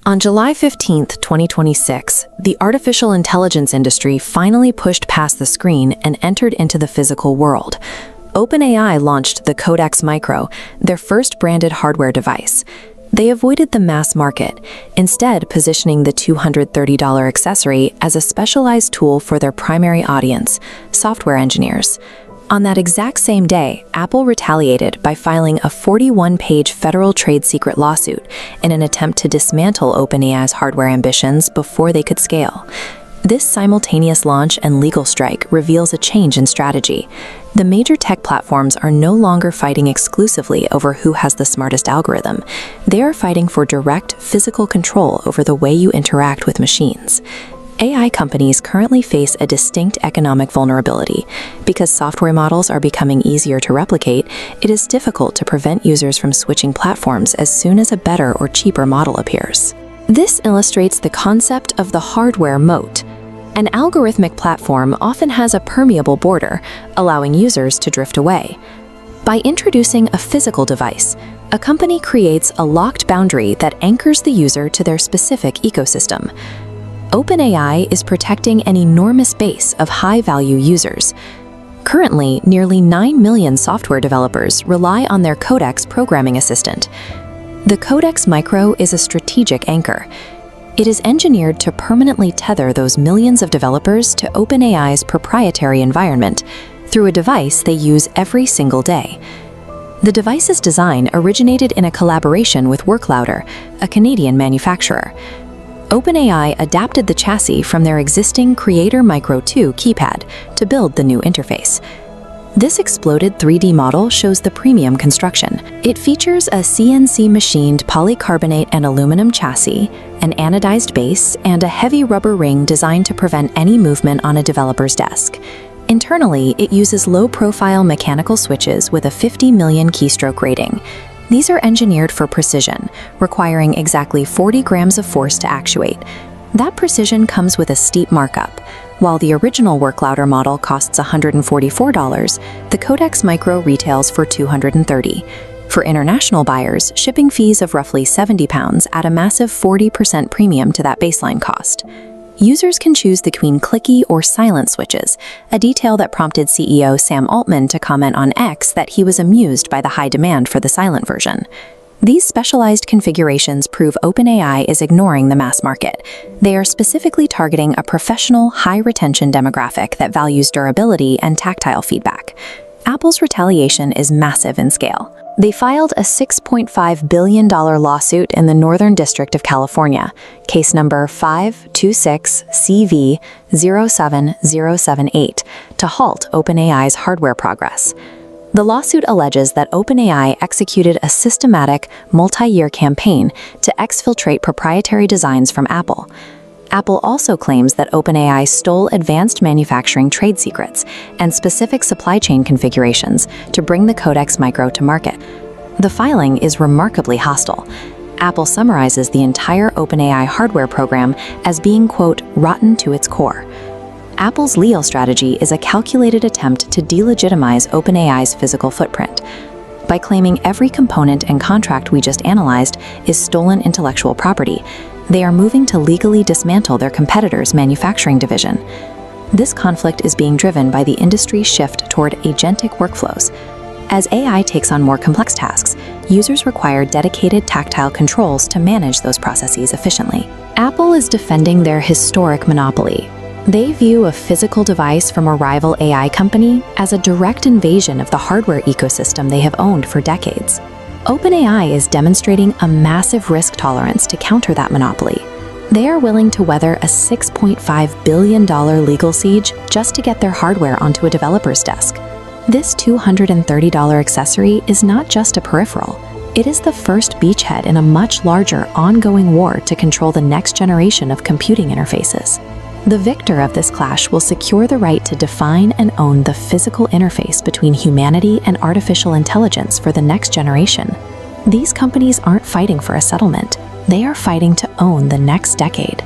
On July 15, 2026, the artificial intelligence industry finally pushed past the screen and entered into the physical world. OpenAI launched the Codex Micro, their first branded hardware device. They avoided the mass market, instead positioning the $230 accessory as a specialized tool for their primary audience, software engineers. On that exact same day, Apple retaliated by filing a 41-page federal trade secret lawsuit in an attempt to dismantle OpenAI's hardware ambitions before they could scale. This simultaneous launch and legal strike reveals a change in strategy. The major tech platforms are no longer fighting exclusively over who has the smartest algorithm. They are fighting for direct physical control over the way you interact with machines. AI companies currently face a distinct economic vulnerability. Because software models are becoming easier to replicate, it is difficult to prevent users from switching platforms as soon as a better or cheaper model appears. This illustrates the concept of the hardware moat. An algorithmic platform often has a permeable border, allowing users to drift away. By introducing a physical device, a company creates a locked boundary that anchors the user to their specific ecosystem. OpenAI is protecting an enormous base of high-value users. Currently, nearly 9 million software developers rely on their Codex programming assistant. The Codex Micro is a strategic anchor. It is engineered to permanently tether those millions of developers to OpenAI's proprietary environment through a device they use every single day. The device's design originated in a collaboration with WorkLouder, a Canadian manufacturer. OpenAI adapted the chassis from their existing Creator Micro 2 keypad to build the new interface. This exploded 3D model shows the premium construction. It features a CNC-machined polycarbonate and aluminum chassis, an anodized base, and a heavy rubber ring designed to prevent any movement on a developer's desk. Internally, it uses low-profile mechanical switches with a 50 million keystroke rating. These are engineered for precision, requiring exactly 40 grams of force to actuate. That precision comes with a steep markup. While the original WorkLouder model costs $144, the Codex Micro retails for $230. For international buyers, shipping fees of roughly £70 add a massive 40% premium to that baseline cost. Users can choose between clicky or silent switches, a detail that prompted CEO Sam Altman to comment on X that he was amused by the high demand for the silent version. These specialized configurations prove OpenAI is ignoring the mass market. They are specifically targeting a professional, high-retention demographic that values durability and tactile feedback. Apple's retaliation is massive in scale. They filed a $6.5 billion lawsuit in the Northern District of California, case number 526CV07078, to halt OpenAI's hardware progress. The lawsuit alleges that OpenAI executed a systematic, multi-year campaign to exfiltrate proprietary designs from Apple. Apple also claims that OpenAI stole advanced manufacturing trade secrets and specific supply chain configurations to bring the Codex Micro to market. The filing is remarkably hostile. Apple summarizes the entire OpenAI hardware program as being, quote, rotten to its core. Apple's legal strategy is a calculated attempt to delegitimize OpenAI's physical footprint. By claiming every component and contract we just analyzed is stolen intellectual property, they are moving to legally dismantle their competitor's manufacturing division. This conflict is being driven by the industry's shift toward agentic workflows. As AI takes on more complex tasks, users require dedicated tactile controls to manage those processes efficiently. Apple is defending their historic monopoly. They view a physical device from a rival AI company as a direct invasion of the hardware ecosystem they have owned for decades. OpenAI is demonstrating a massive risk tolerance to counter that monopoly. They are willing to weather a $6.5 billion legal siege just to get their hardware onto a developer's desk. This $230 accessory is not just a peripheral. It is the first beachhead in a much larger, ongoing war to control the next generation of computing interfaces. The victor of this clash will secure the right to define and own the physical interface between humanity and artificial intelligence for the next generation. These companies aren't fighting for a settlement. They are fighting to own the next decade.